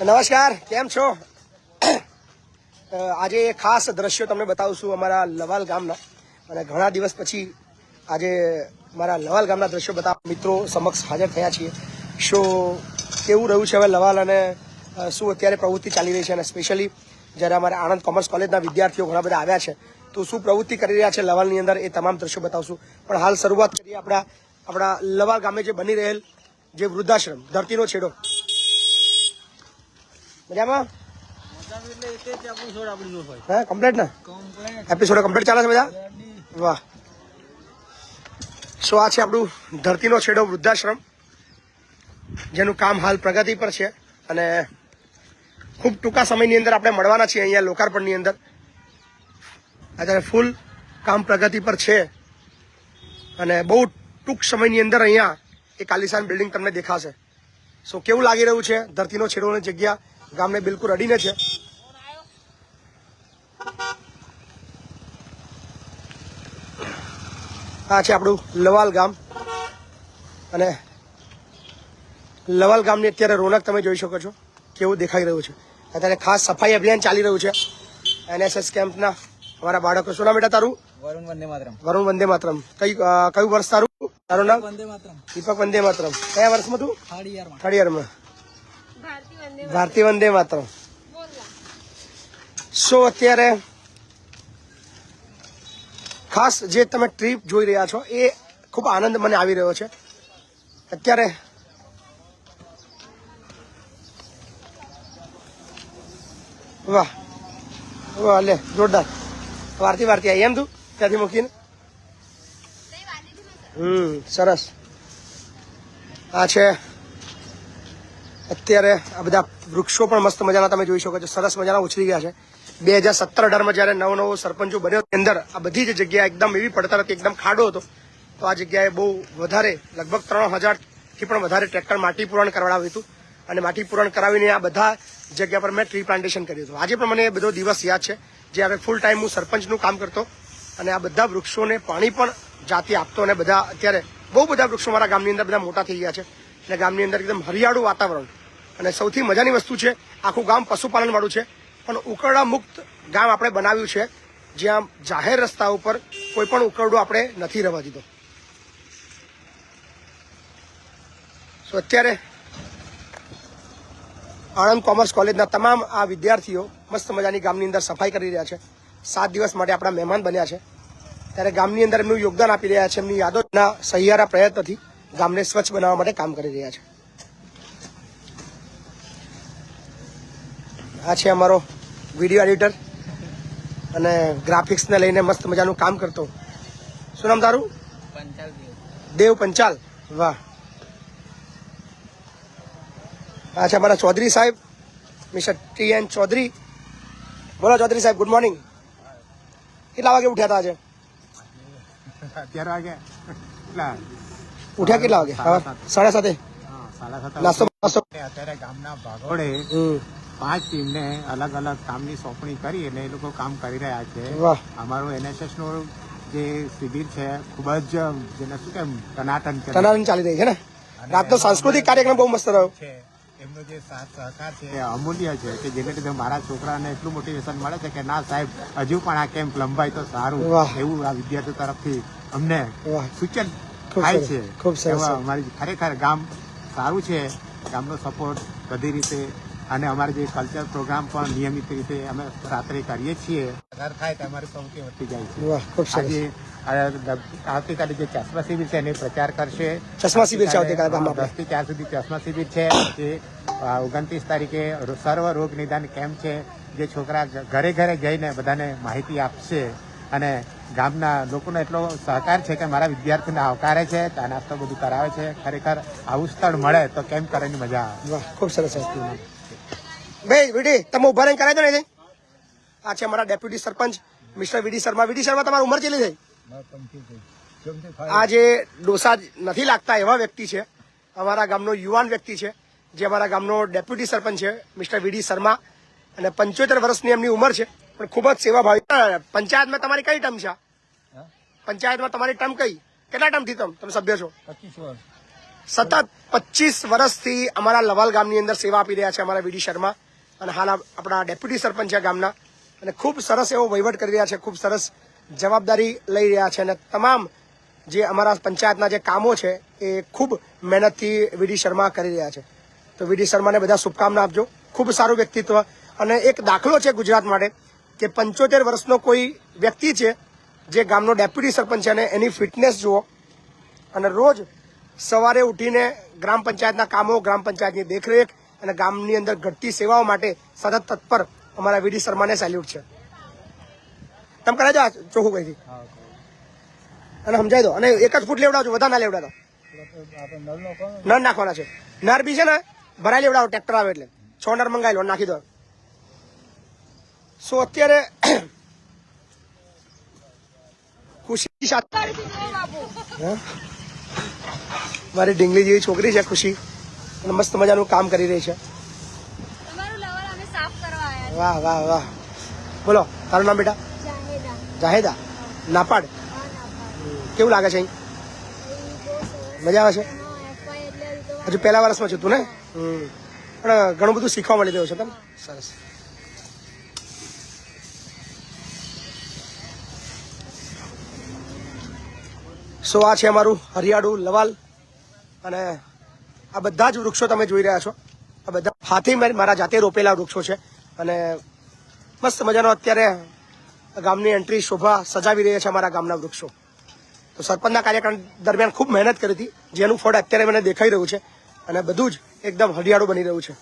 નમસ્કાર, કેમ છો? આજે ખાસ દ્રશ્યો તમને બતાવશું અમારા લવાલ ગામના, અને ઘણા દિવસ પછી આજે મારા લવાલ ગામના દ્રશ્યો બતાવવા મિત્રો સમક્ષ હાજર થયા છીએ. શો કેવું રહ્યું છે હવે લવાલ, અને શું અત્યારે પ્રવૃત્તિ ચાલી રહી છે, અને સ્પેશિયલી જ્યારે અમારા આણંદ કોમર્સ કોલેજના વિદ્યાર્થીઓ ઘણા બધા આવ્યા છે તો શું પ્રવૃત્તિ કરી રહ્યા છે લવાલની અંદર, એ તમામ દ્રશ્યો બતાવશું. પણ હાલ શરૂઆત કરીએ આપણા લવાલ ગામે જે બની રહેલ જે વૃદ્ધાશ્રમ ધરતીનો છેડો. મજામાં? હા, કમ્પ્લીટ ને? એપિસોડ કમ્પ્લીટ ચાલે છે બધા? વાહ. સો આ છે આપણું ધરતીનો છેડો વૃદ્ધાશ્રમ, જેનું કામ હાલ પ્રગતિ પર છે, અને ખૂબ ટૂંકા સમયની અંદર આપણે મળવાના છીએ અહીંયા લોકાર્પણની અંદર. અત્યારે ફૂલ કામ પ્રગતિ પર છે, અને બહુ ટૂંક સમયની અંદર અહીંયા એક આલિશાન બિલ્ડિંગ તમને દેખાશે. સો કેવું લાગી રહ્યું છે? ધરતીનો છેડોની જગ્યા ગામને બિલકુલ અડીને છે. આ છે આપણું લવાલ ગામ, અને લવાલ ગામની અત્યારે રોનક તમે જોઈ શકો છો કેવું દેખાઈ રહ્યું છે. અત્યારે ખાસ સફાઈ અભિયાન ચાલી રહ્યું છે NSS કેમ્પના અમારા બાળકો. શું નામ બેટા તારું? વરુણ વંદે માતરમ. વરુણ વંદે માતરમ. કયું વર્ષ તારું? તારું નામ? વંદે માતરમ. દીપક વંદે માતરમ. કયા વર્ષમાં તું? થર્ડ યરમાં. ભારતી વંદે માતરમ. સો અત્યારે ખાસ જે તમે ટ્રીપ જોઈ રહ્યા છો એ ખૂબ આનંદ મને આવી રહ્યો છે અત્યારે. વાહ વાહ, લે જોરદાર. વારતી આવી એમ તું ત્યાંથી મૂકીને? સરસ. આ છે અત્યારે આ બધા વૃક્ષો પણ મસ્ત મજાના તમે જોઈ શકો છો, સરસ મજાના ઉછળી ગયા છે. 2017-18માં જયારે નવો સરપંચો બન્યો અંદર આ બધી જ જગ્યા એકદમ એવી પડતર હતી, એકદમ ખાડો હતો. તો આ જગ્યાએ બહુ વધારે લગભગ 3000થી પણ વધારે ટ્રેક્ટર માટી પૂરણ કરાવ્યું હતું, અને માટી પૂરણ કરાવીને આ બધા જગ્યા પર મેં ટ્રી પ્લાન્ટેશન કર્યું હતું. આજે પણ મને બધો દિવસ યાદ છે, જ્યારે ફૂલ ટાઈમ હું સરપંચનું કામ કરતો, અને આ બધા વૃક્ષોને પાણી પણ જાતે આપતો, અને બધા અત્યારે બહુ બધા વૃક્ષો મારા ગામની અંદર બધા મોટા થઈ ગયા છે, અને ગામની અંદર એકદમ હરિયાળું વાતાવરણ. અને સૌથી મજાની વસ્તુ છે, આખું ગામ પશુપાલન વાળું છે, પણ ઉકરડા મુક્ત ગામ આપણે બનાવ્યું છે, જ્યાં જાહેર રસ્તા ઉપર કોઈ પણ ઉકરડો આપણે નથી રહેવા દીધો. તો અત્યારે આણંદ કોમર્સ કોલેજના તમામ આ વિદ્યાર્થીઓ મસ્ત મજાની ગામની અંદર સફાઈ કરી રહ્યા છે. 7 દિવસ માટે આપણા મહેમાન બન્યા છે, ત્યારે ગામની અંદર એમનું યોગદાન આપી રહ્યા છે. એમની યાદોના સહિયારા પ્રયત્નથી ગામને સ્વચ્છ બનાવવા માટે કામ કરી રહ્યા છે. આ છે અમારો વિડીયો એડિટર અને ગ્રાફિક્સને લઈને મસ્ત મજાનું કામ કરતો. શું નામ તારું? દેવ પંચાલ. વાહ. આ છે અમારા ચૌધરી સાહેબ, મિસ્ટર TN ચૌધરી. બોલો ચૌધરી સાહેબ, ગુડ મોર્નિંગ. કેટલા વાગે ઉઠ્યા હતા આજે? 11 વાગે. ઉઠ્યા કેટલા વાગે? 7:30. નાસ્તો અત્યારે ગામના ભાગોળે 5 ટીમને અલગ અલગ કામની સોંપણી કરી, એટલે એ લોકો કામ કરી રહ્યા છે. અમારું NSS નું જે શિબિર છે ખૂબ જ જેને શું કેમ ટનાટન ચાલી રહી છે ને. રાતનો સાંસ્કૃતિક કાર્યક્રમ બહુ મસ્ત રહ્યો છે. એમનો જે સાથ સહકાર છે એ અમૂલ્ય છે, કે જેને લીધે મારા છોકરાને એટલું મોટિવેશન મળે છે કે ના સાહેબ હજુ પણ આ કેમ્પ લંબાઈ તો સારું, એવું આ વિદ્યાર્થીઓ તરફથી અમને સૂચન થાય છે. અમારી ખરેખર ગામ સારું છે, ગામનો સપોર્ટ બધી રીતે, અને અમારે જે કલ્ચર પ્રોગ્રામ પણ નિયમિત રીતે અમે રાત્રે કરીએ છીએ. થાય તો અમારી સૌથી વધતી જાય છે. આજે આવતીકાલે જે ચશ્મા શિબિર છે એની પ્રચાર કરશે. ચશ્મા શિબિર છે આવતીકાલે 10 થી 4 સુધી ચશ્મા શિબિર છે. જે 29 તારીખે સર્વ રોગ નિદાન કેમ્પ છે, જે છોકરા ઘરે ઘરે જઈને બધાને માહિતી આપશે, અને ગામના લોકોનો એટલો સહકાર છે કે મારા વિદ્યાર્થીઓને આવકારે છે, ચા નાસ્તો બધું કરાવે છે. ખરેખર આવું સ્થળ મળે તો કેમ્પ કરવાની મજા આવે. ખૂબ સરસ. ભાઈ વીડી તમે ઉભા રહીને કરાવી દો ને. આ છે અમારા deputy sarpanch mister VD Sharma. VD Sharma, તમારી ઉંમર કેટલી થઈ? આ જે ડોસા નથી લાગતા એવા વ્યક્તિ છે, અમારા ગામનો યુવાન વ્યક્તિ છે, જે અમારા ગામનો ડેપ્યુટી સરપંચ છે મિસ્ટર VD શર્મા, અને 75 વર્ષની એમની ઉંમર છે, પણ ખૂબ જ સેવાભાવી. પંચાયતમાં તમારી કઈ ટર્મ છે? પંચાયતમાં તમારી ટર્મ કઈ? કેટલા ટર્મથી તમે સભ્ય છો? 25 વર્ષ. સતત 25 વર્ષથી અમારા લવાલ ગામની અંદર સેવા આપી રહ્યા છે અમારા વીડી શર્મા અને હાલ આપણા ડેપ્યુટી સરપંચ છે ગામના અને ખૂબ સરસ એવો વહીવટ કરી રહ્યા છે, ખૂબ સરસ જવાબદારી લઈ રહ્યા છે અને તમામ જે અમારા પંચાયતના જે કામો છે એ ખૂબ મહેનતથી વીડી શર્મા કરી રહ્યા છે. તો વીડી શર્માને બધા શુભકામના આપજો. ખૂબ સારું વ્યક્તિત્વ અને એક દાખલો છે ગુજરાત માટે કે 75 વર્ષનો કોઈ વ્યક્તિ છે જે ગામનો ડેપ્યુટી સરપંચ છે અને એની ફિટનેસ જુઓ અને રોજ સવારે ઉઠીને ગ્રામ પંચાયતના કામો, ગ્રામ પંચાયતની દેખરેખ અને ગામની અંદર ઘટતી સેવાઓ માટે સતત તત્પર અમારા વીડી શર્માને સેલ્યુટ છે. તમે કરાવી દો ચોખ્ખું કહીથી અને સમજાવી દો અને એક જ ફૂટ લેવડાવજો, વધારે ના લેવડાવો. નર નાખવાના છે. નર બી છે ને ભરાઈ લેવડાવો, ટ્રેક્ટર આવે એટલે 6 નર મંગાવી લો, નાખી દો. સો અત્યારે ખુશી સાથે મારી ઢીંગલી જેવી છોકરી છે ખુશી અને મસ્ત મજાનું કામ કરી રહી છે. વાહ વાહ વાહ. બોલો તારું નામ બેટા? જાહેદા. નાપાડ. કેવું લાગે છે અહીં? મજા આવે છે? હજુ પહેલા વર્ષમાં છું તું ને? પણ ઘણું બધું શીખવા મળી રહ્યું છે તમને. સરસ. સો આ છે અમારું હરિયાળું લવાલ અને આ બધા જ વૃક્ષો તમે જોઈ રહ્યા છો. આ બધા હાથી મારા જાતે રોપેલા વૃક્ષો છે અને મસ્ત મજાનો અત્યારે ગામની એન્ટ્રી શોભા સજાવી રહ્યા છે અમારા ગામના વૃક્ષો. તો સરપંચના કાર્યક્રમ દરમિયાન ખૂબ મહેનત કરી હતી, જેનું ફળ અત્યારે મને દેખાઈ રહ્યું છે અને બધું જ એકદમ હરિયાળું બની રહ્યું છે.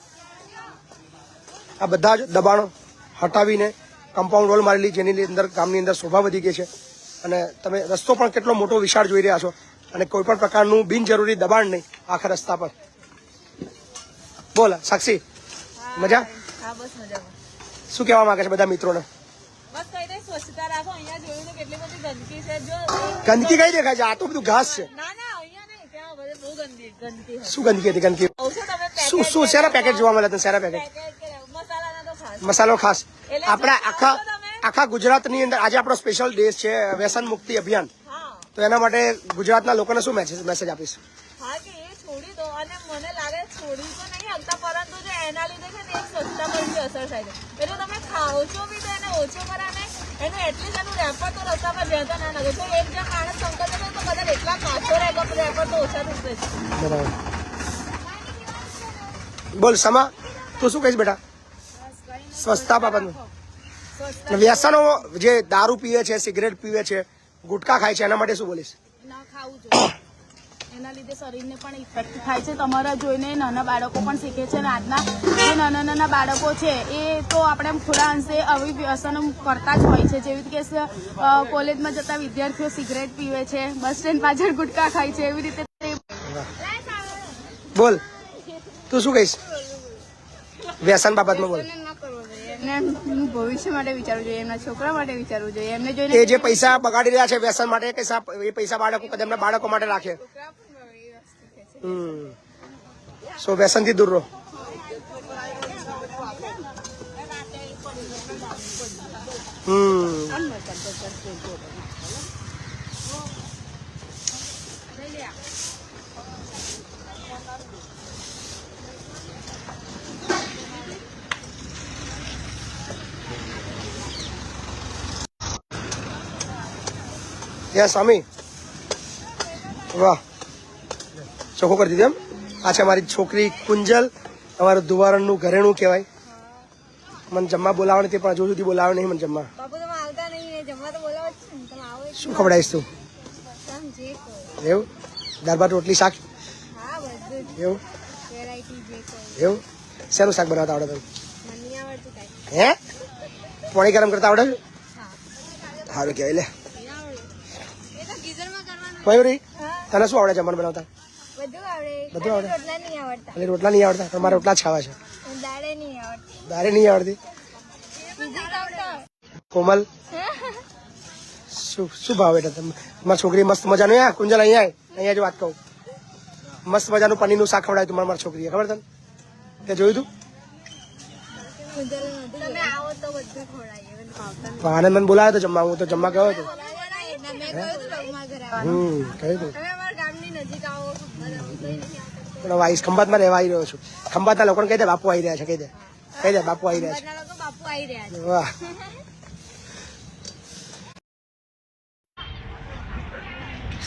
આ બધા જ દબાણો હટાવીને કમ્પાઉન્ડ વોલ મારેલી, જેની અંદર ગામની અંદર શોભા વધી ગઈ છે અને તમે રસ્તો પણ કેટલો મોટો વિશાળ જોઈ રહ્યા છો અને કોઈ પણ પ્રકારનું બિનજરૂરી દબાણ નહીં આખા રસ્તા પર. બોલ સાક્ષી, મજા? શું કહેવા માંગે છે બધા મિત્રોને? ગંદકી કઈ દેખાય છે? આ તો બધું ઘાસ છે. શું ગંદકી હતી? ગંદકી શું શું શેના પેકેટ જોવા મળે? શેના પેકેટ? મસાલો ખાસ. આપણા આખા ગુજરાતની અંદર આજે આપણો સ્પેશિયલ ડે છે વ્યસન મુક્તિ અભિયાન, તો એના માટે ગુજરાતના લોકોને શું મેસેજ આપીશ? હા કે એ છોડી દો અને મને લાગે છોડી તો નહીં શકતા, પરંતુ જો એના લીધે છે ને એક સ્વચ્છતા પર બી અસર થાય છે. એટલે તમે ખાઓ છો બી તો એને ઓછો કરા ને એનું એટલીસ્ટ એનું રેપર તો રસ્તા પર રહેતા ના લાગે. જો એક જણ માણસ સંકલ્પ કરે તો કદાચ એટલા કાચો રેપર તો ઓછા થશે. બરાબર. બોલ સમા, તું શું કહીશ બેટા સ્વચ્છતા બાબતનું? વ્યસનો જે દારૂ પીવે છે, સિગરેટ પીવે છે, ગુટખા ખાય છે, એના માટે શું બોલીશ? ના ખાવું જોઈએ. એના લીધે શરીરને પણ ઇફેક્ટ થાય છે. તમારા જોઈને નાના બાળકો પણ શીખે છે અને આજના જે નાના બાળકો છે એ તો આપણે થોડા અંશે આવી વ્યસનો કરતા જ હોય છે. જેવી રીતે કોલેજમાં જતા વિદ્યાર્થીઓ સિગરેટ પીવે છે, બસ સ્ટેન્ડ પાછળ ગુટખા ખાય છે, એવી રીતે. બોલ તું શું કહીશ વ્યસન બાબતમાં? બોલ. ભવિષ્ય માટે વિચારવું જોઈએ, એમના છોકરા માટે વિચારવું જોઈએ. એમને જોઈને એ જે પૈસા બગાડી રહ્યા છે વ્યસન માટે, એ પૈસા બાળકો એમના બાળકો માટે રાખે. સો વ્યસન થી દૂર રહો. યસ સ્વામી, વાહ ચોખ્ખું કરી દીધું એમ. આ છે મારી છોકરી કુંજલ, અમારું દુવારણનું ઘરેણું કહેવાય. મને જમવા બોલાવે નથી પણ હજુ સુધી બોલાવે નહીં મને જમવા. શું ખવડાવીશ તું? એવું? દાળ ભાત રોટલી શાક? એવું એવું? શેનું શાક બનાવતા આવડે તને? હે? પાણી ગરમ કરતા આવડે? સારું કહેવાય. લે મયુરી, તને શું આવડે જમવાનું બનાવતા? બધું આવડે. એટલે રોટલા નહીં આવડતા? પણ મારે રોટલા જ ખાવા છે. દાળે નહીં આવડતી? કોમલ, શું ભાવ બેટા મારી છોકરી? મસ્ત મજાનું. કુંજલ અહીંયા જો વાત કહું, મસ્ત મજાનું પનીરનું શાક ખવડાવ્યું તું મારી છોકરીએ, ખબર તને? તે જોયું તું? આનંદ મને બોલાયો તો જમવા, હું તો જમવા ગયો હતો. કહ્યું તું. નજીક આવો પણ વાઈસ ખંભાતમાં રહેવા આવી રહ્યો છું. ખંભાતના લોકોને કહી દે બાપુ આવી રહ્યા છે, કહી દે બાપુ આવી રહ્યા છે. બધા લોકો બાપુ આવી રહ્યા છે. વાહ,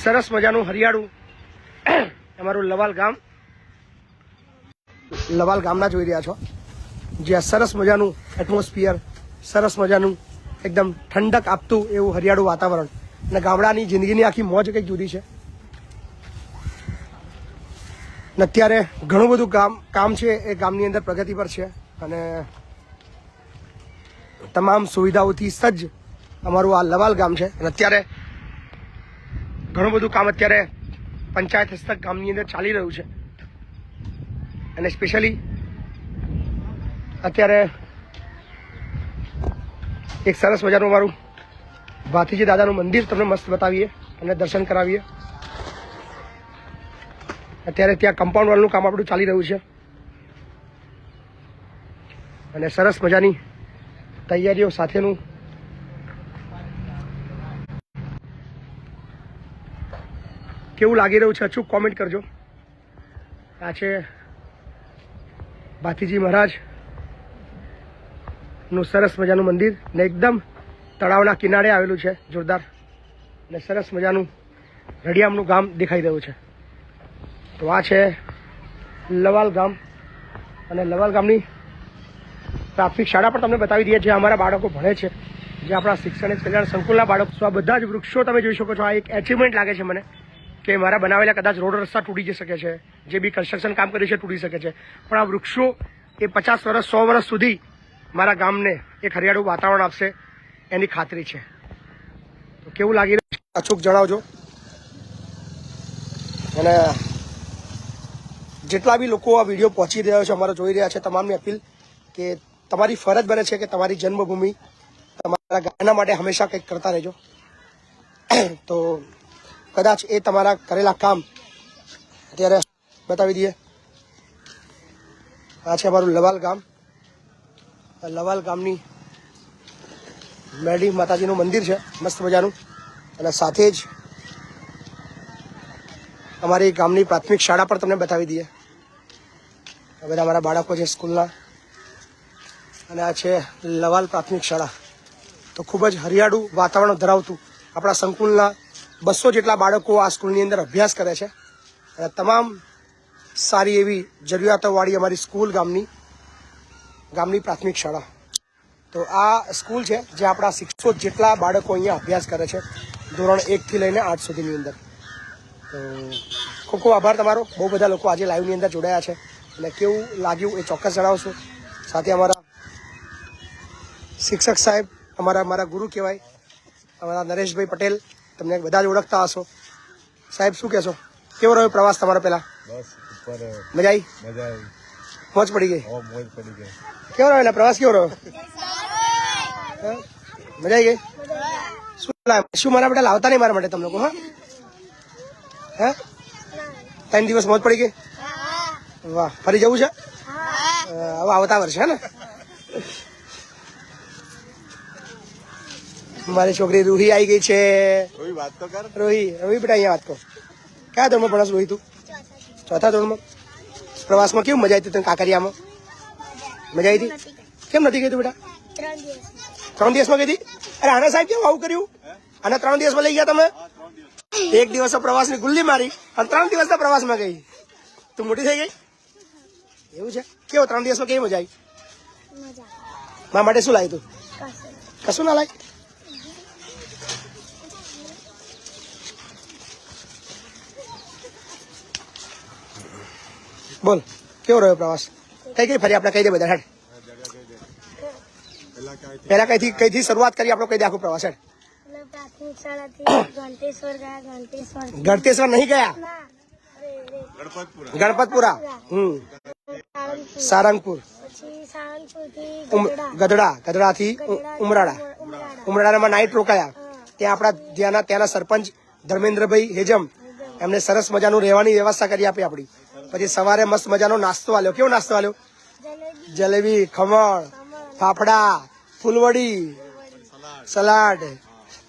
સરસ મજાનું હરિયાળું અમારું લવાલ ગામ. લવાલ ગામના જોઈ રહ્યા છો, જ્યાં સરસ મજાનું એટમોસ્ફિયર, સરસ મજાનું એકદમ ઠંડક આપતું એવું હરિયાળું વાતાવરણ અને ગામડાની જિંદગીની આખી મોજ કંઈક જુદી છે. અને અત્યારે ઘણું બધું કામ છે એ ગામની અંદર પ્રગતિ પર છે અને તમામ સુવિધાઓથી સજ્જ અમારું આ લવાલ ગામ છે. અને અત્યારે ઘણું બધું કામ અત્યારે પંચાયત હસ્તક ગામની અંદર ચાલી રહ્યું છે અને સ્પેશિયલી અત્યારે એક સરસ મજાનું અમારું ભાથીજી દાદાનું મંદિર તમને મસ્ત બતાવીએ અને દર્શન કરાવીએ. અત્યારે ત્યાં કમ્પાઉન્ડ વોલનું કામ આપણું ચાલી રહ્યું છે અને સરસ મજાની તૈયારીઓ સાથેનું કેવું લાગી રહ્યું છે અચૂક કોમેન્ટ કરજો. આ છે ભાથીજી મહારાજ નું સરસ મજાનું મંદિર ને એકદમ તળાવના કિનારે આવેલું છે, જોરદાર ને સરસ મજાનું રડિયામનું ગામ દેખાઈ રહ્યું છે. તો આ છે લવાલ ગામ અને લવાલ ગામની પ્રાથમિક શાળા પણ તમને બતાવી દઈએ, જે અમારા બાળકો ભણે છે, જે આપણા શિક્ષણ કલ્યાણ સંકુલના બાળકો. તો આ બધા જ વૃક્ષો તમે જોઈ શકો છો. આ એક એચિવમેન્ટ લાગે છે મને કે મારા બનાવેલા કદાચ રોડ રસ્તા તૂટી જઈ શકે છે, જે બી કન્સ્ટ્રક્શન કામ કર્યું છે તૂટી શકે છે, પણ આ વૃક્ષો એ 50 વર્ષ 100 વર્ષ સુધી મારા ગામને એક હરિયાળું વાતાવરણ આપશે એની ખાતરી છે. તો કેવું લાગી રહ્યું છે અચૂક જણાવજો. અને જેટલા બી લોકો આ વિડીયો પહોંચી રહ્યો છે, અમારા જોઈ રહ્યા છે, તમામની અપીલ કે તમારી ફરજ બને છે કે તમારી જન્મભૂમિ, તમારા ગામના માટે હંમેશા કંઈક કરતા રહેજો. તો કદાચ એ તમારા કરેલા કામ અત્યારે બતાવી દઈએ. આ છે અમારું લવાલ ગામ. લવાલ ગામની મેરડી માતાજીનું મંદિર છે મસ્ત મજાનું, અને સાથે જ અમારી ગામની પ્રાથમિક શાળા પણ તમને બતાવી દઈએ. આ બધા અમારા બાળકો છે સ્કૂલના, અને આ છે લવાલ પ્રાથમિક શાળા. તો ખૂબ જ હરિયાળું વાતાવરણ ધરાવતું આપણા સંકુલના 200 જેટલા બાળકો આ સ્કૂલની અંદર અભ્યાસ કરે છે. અને તમામ સારી એવી જરૂરિયાતોવાળી અમારી સ્કૂલ ગામની પ્રાથમિક શાળા. તો આ સ્કૂલ છે જે આપણા 600 જેટલા બાળકો અહીંયા અભ્યાસ કરે છે, ધોરણ 1 થી લઈને 8 સુધીની અંદર. તો ખૂબ ખૂબ આભાર તમારો. બહુ બધા લોકો આજે લાઈવની અંદર જોડાયા છે અને કેવું લાગ્યું એ ચોક્કસ જણાવશો. સાથે અમારા શિક્ષક સાહેબ, અમારા ગુરુ કહેવાય, અમારા નરેશભાઈ પટેલ, તમને બધા જ ઓળખતા હશો. સાહેબ શું કહેશો, કેવો રહ્યો પ્રવાસ તમારો? પહેલા બસ ઉપર મજા આવી? મજા આવી, મોજ પડી ગઈ? મોજ પડી ગઈ. કેવો રહ્યો? એટલે પ્રવાસ કેવો રહ્યો? મજા આવી ગઈ? શું મારા માટે લાવતા નહીં મારા માટે તમે લોકો? હે 3 દિવસ મોજ પડી ગઈ? વાહ, ફરી જવું છે હવે આવતા વર્ષે? હે ને? મારી છોકરી રૂહી આવી ગઈ છે. વાત તો કર. રોહી બેટા અહીંયા વાત કરો. કયા ધોરણમાં ભણસ રોહી તું? 4થા ધોરણમાં. પ્રવાસમાં કેવું મજા આવી હતી તને? કાંકરિયામાં મજા આવી હતી? કેમ નથી ગઈ તું બેટા? 3 દિવસમાં ગઈ હતી? અરે આના સાહેબ કેમ આવું કર્યું? આના 3 દિવસમાં લઈ ગયા તમે? 1 દિવસ પ્રવાસની ગુલ્લી મારી અને 3 દિવસના પ્રવાસમાં ગઈ. તું મોટી થઈ ગઈ? એવું છે? કેવો 3 દિવસમાં કેવી મજા આવી? મારા માટે શું લાવી તું? કશું ના લાવી? બોલ, કેવો રહ્યો પ્રવાસ? કઈ ફરી આપણે કહી દે બધા. હેડ પહેલા કઈથી શરૂઆત કરી આપણે? કહી દે આખું પ્રવાસ. હેડ. પ્રાથમિક શાળાથી ઘંટેશ્વર ગયા. ગળતેશ્વર નહીં ગયા? ગણપતપુરા. સારંગપુર. પછી સાળંગપુરથી ગઢડાથી ઉમરાળામાં નાઇટ રોકાયા. ત્યાં આપણા ત્યાંના સરપંચ ધર્મેન્દ્રભાઈ હેજમ, એમને સરસ મજાનું રહેવાની વ્યવસ્થા કરી આપી આપણી. પછી સવારે મસ્ત મજાનો નાસ્તો આલ્યો. કેવો નાસ્તો આલ્યો? જલેબી, ખમણ, ફાફડા, ફૂલવડી, સલાડ,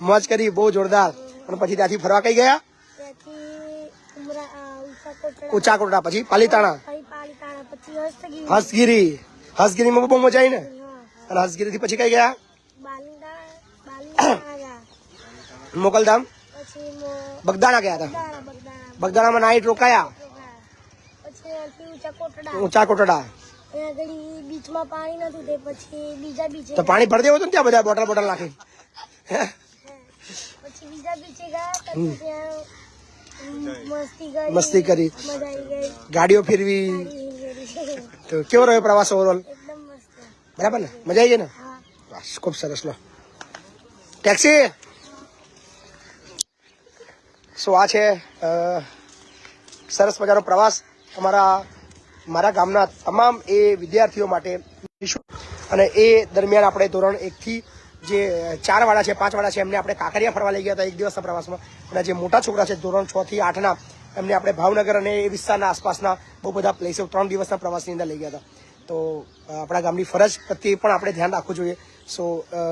મોજ કરી બહુ જોરદાર. અને પછી ત્યાંથી ફરવા કઈ ગયા? ત્યાંથી ઊંચા કોટડા, પછી પાલીતાણા, પછી પાલીતાણા, પછી હસ્તગીરી, હસગીરીમાં બહુ મજા આવી ને. હા, અને હસગીરીથી પછી કઈ ગયા? બાલિંગા ગયા, મોકલધામ, પછી બગદાણા ગયા હતા. બગદાણા, બગદાણામાં નાઈટ રોકાયા. પછી અહીંથી ઊંચા કોટડા, ઊંચા કોટડા ત્યાં આગળ બીચમાં પાણી નતું તે પછી બીજા બીચે તો પાણી ભરી દેવું હતું ને ત્યાં બધા બોટલ નાખી. પછી બીજા બીચે ગયા, પછી ત્યાં મસ્તી કરી, મજા આવી ગઈ, ગાડીઓ ફેરવી. તો કેવો રહ્યો પ્રવાસ ઓવરઓલ? એકદમ મસ્ત. બરાબર ને, મજા આવી ગઈ ને? હા, બસ, ખૂબ સરસ. લો ટેક્સી. સો આ છે સરસ મજાનો પ્રવાસ મારા ગામના તમામ એ વિદ્યાર્થીઓ માટે. અને એ દરમિયાન આપણે ધોરણ 1 થી જે 4 વાળા છે, 5 વાળા છે, એમને આપણે કાંકરિયા ફરવા લઈ ગયા હતા એક દિવસના પ્રવાસમાં. અને જે મોટા છોકરા છે ધોરણ 6 થી 8ના, એમને આપણે ભાવનગર અને એ વિસ્તારના આસપાસના બહુ બધા પ્લેસો 3 દિવસના પ્રવાસની અંદર લઈ ગયા હતા. તો આપણા ગામની ફરજ પ્રત્યે પણ આપણે ધ્યાન રાખવું જોઈએ. સો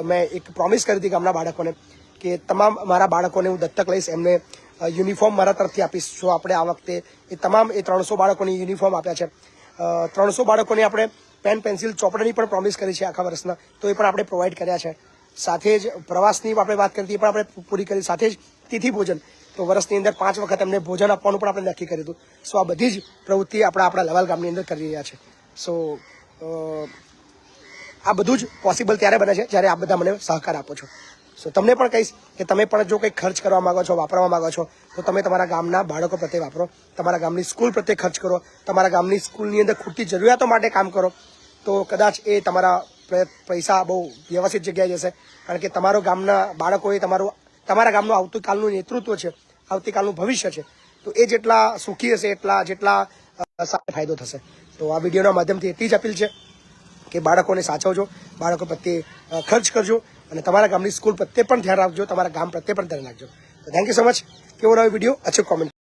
મેં એક પ્રોમિસ કરી હતી ગામના બાળકોને કે તમામ મારા બાળકોને હું દત્તક લઈશ, એમને યુનિફોર્મ મારા તરફથી આપીશ. સો આપણે આ વખતે એ તમામ 300 બાળકોની યુનિફોર્મ આપ્યા છે. 300 બાળકોને આપણે પેન, પેન્સિલ, ચોપડાની પણ પ્રોમિસ કરી છે આખા વર્ષના, તો એ પણ આપણે પ્રોવાઈડ કર્યા છે. સાથે જ પ્રવાસની આપણે વાત કરી એ પણ આપણે પૂરી કરી. સાથે જ તિથિ ભોજન, તો વર્ષની અંદર 5 વખત એમને ભોજન આપવાનું પણ આપણે નક્કી કર્યું હતું. સો આ બધી જ પ્રવૃત્તિ આપણા લવાલ ગામની અંદર કરી રહ્યા છે. સો આ બધું જ પોસિબલ ત્યારે બને છે જ્યારે આ બધા મને સહકાર આપો છો. સો તમને પણ કહીશ કે તમે પણ જો કંઈક ખર્ચ કરવા માંગો છો, વાપરવા માંગો છો, તો તમે તમારા ગામના બાળકો પ્રત્યે વાપરો, તમારા ગામની સ્કૂલ પ્રત્યે ખર્ચ કરો, તમારા ગામની સ્કૂલની અંદર ખૂટતી જરૂરિયાતો માટે કામ કરો. તો કદાચ એ તમારા પૈસા બહુ વ્યવસ્થિત જગ્યાએ જશે. કારણ કે તમારો ગામના બાળકો એ તમારા ગામનું આવતીકાલનું નેતૃત્વ છે, આવતીકાલનું ભવિષ્ય છે. તો એ જેટલા સુખી હશે જેટલા સારો ફાયદો થશે. તો આ વિડીયોના માધ્યમથી એટલી જ અપીલ છે કે બાળકોને સાચવજો, બાળકો પ્રત્યે ખર્ચ કરજો, અને તમારા ગામની સ્કૂલ પ્રત્યે પણ ધ્યાન રાખજો, તમારા ગામ પ્રત્યે પણ ધ્યાન રાખજો. તો થેન્ક યુ સો મચ. કેવો રહ્યો વિડીયો? અચૂક કોમેન્ટ.